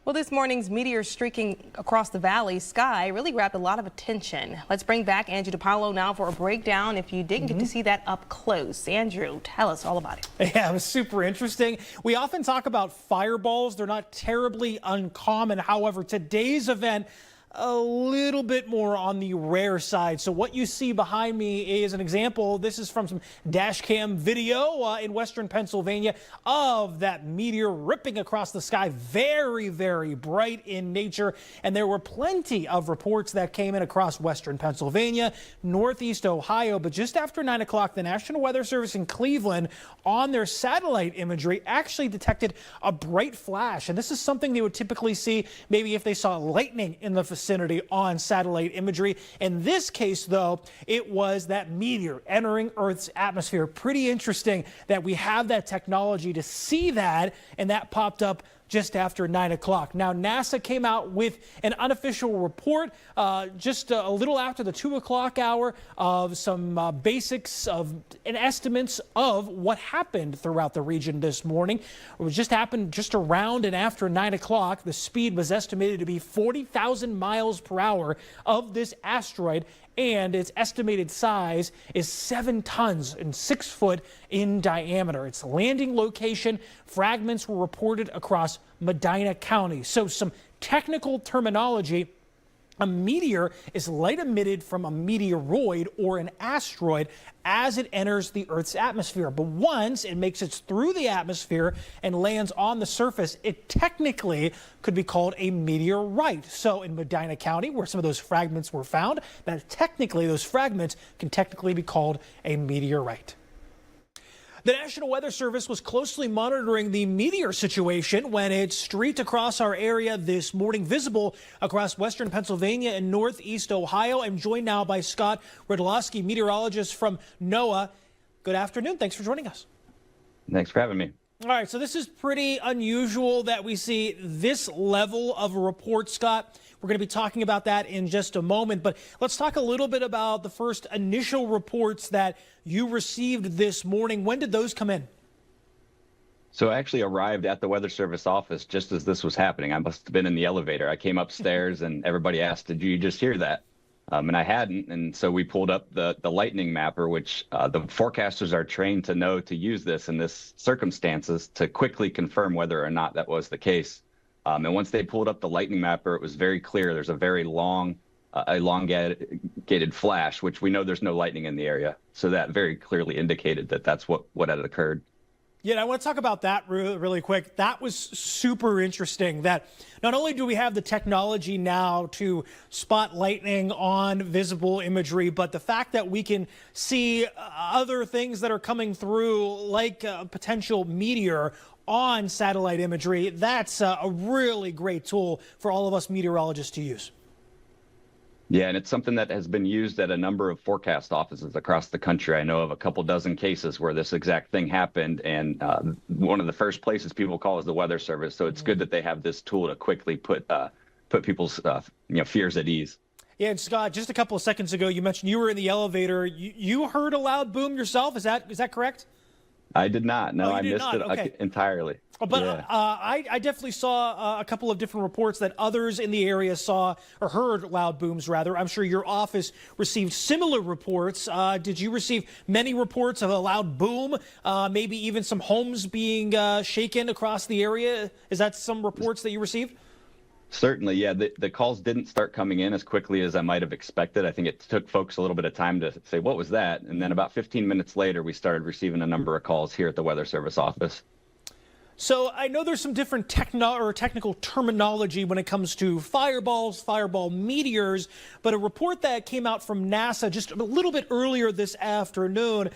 Well, this morning's meteor streaking across the valley sky really grabbed a lot of attention. Let's bring back Andrew DiPaolo now for a breakdown if you didn't get to see that up close. Andrew, tell us all about it. Yeah, it was super interesting. We often talk about fireballs. They're not terribly uncommon. However, today's event, a little bit more on the rare side. So what you see behind me is an example. This is from some dash cam video in western Pennsylvania of that meteor ripping across the sky. Very, very bright in nature. And there were plenty of reports that came in across western Pennsylvania, northeast Ohio. But just after 9 o'clock, the National Weather Service in Cleveland on their satellite imagery actually detected a bright flash. And this is something they would typically see maybe if they saw lightning in the vicinity on satellite imagery. In this case, though, it was that meteor entering Earth's atmosphere. Pretty interesting that we have that technology to see that, and that popped up just after 9 o'clock. Now, NASA came out with an unofficial report just a little after the 2 o'clock hour of some basics of and estimates of what happened throughout the region this morning. It just happened just around and after 9 o'clock. The speed was estimated to be 40,000 miles per hour of this asteroid, and its estimated size is 7 tons and 6 foot in diameter. Its landing location, fragments were reported across Medina County. So some technical terminology. A meteor is light emitted from a meteoroid or an asteroid as it enters the Earth's atmosphere. But once it makes it through the atmosphere and lands on the surface, it technically could be called a meteorite. So in Medina County, where some of those fragments were found, that technically those fragments can technically be called a meteorite. The National Weather Service was closely monitoring the meteor situation when it streaked across our area this morning, visible across western Pennsylvania and northeast Ohio. I'm joined now by Scott Radulowski, meteorologist from NOAA. Good afternoon. Thanks for joining us. Thanks for having me. All right, so this is pretty unusual that we see this level of a report, Scott. We're going to be talking about that in just a moment, but let's talk a little bit about the first initial reports that you received this morning. When did those come in? So I actually arrived at the Weather Service office just as this was happening. I must have been in the elevator. I came upstairs and everybody asked, "Did you just hear that?" And I hadn't. And so we pulled up the lightning mapper, which the forecasters are trained to know to use this in this circumstances to quickly confirm whether or not that was the case. And once they pulled up the lightning mapper, it was very clear there's a very long, elongated flash, which we know there's no lightning in the area. So that very clearly indicated that that's what had occurred. Yeah, I want to talk about that really quick. That was super interesting that not only do we have the technology now to spot lightning on visible imagery, but the fact that we can see other things that are coming through like a potential meteor on satellite imagery, that's a really great tool for all of us meteorologists to use. Yeah, and it's something that has been used at a number of forecast offices across the country. I know of a couple dozen cases where this exact thing happened, and one of the first places people call is the Weather Service. So it's good that they have this tool to quickly put people's fears at ease. Yeah, and Scott, just a couple of seconds ago, you mentioned you were in the elevator. You heard a loud boom yourself. Is that correct? I did not. No, I missed it okay. Entirely. But yeah. I definitely saw a couple of different reports that others in the area saw or heard loud booms, rather. I'm sure your office received similar reports. Did you receive many reports of a loud boom, maybe even some homes being shaken across the area? Is that some reports that you received? Certainly, yeah. The calls didn't start coming in as quickly as I might have expected. I think it took folks a little bit of time to say, what was that? And then about 15 minutes later, we started receiving a number of calls here at the Weather Service office. So I know there's some different technical terminology when it comes to fireballs, fireball meteors, but a report that came out from NASA just a little bit earlier this afternoon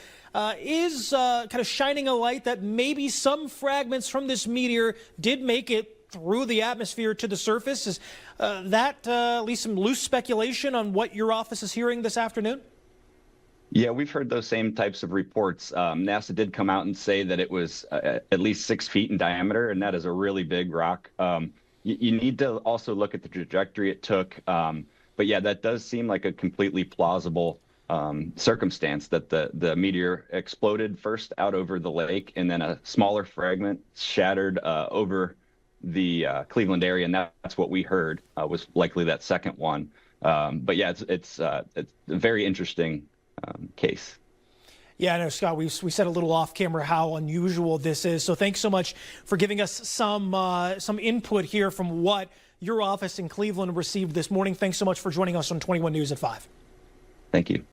is kind of shining a light that maybe some fragments from this meteor did make it through the atmosphere to the surface. Is that at least some loose speculation on what your office is hearing this afternoon? Yeah, we've heard those same types of reports. NASA did come out and say that it was at least 6 feet in diameter, and that is a really big rock. You need to also look at the trajectory it took. But yeah, that does seem like a completely plausible circumstance that the meteor exploded first out over the lake, and then a smaller fragment shattered over the Cleveland area, and that's what we heard was likely that second one. But yeah, it's a very interesting case. Yeah, I know, Scott, we said a little off camera how unusual this is. So thanks so much for giving us some input here from what your office in Cleveland received this morning. Thanks so much for joining us on 21 News at 5. Thank you.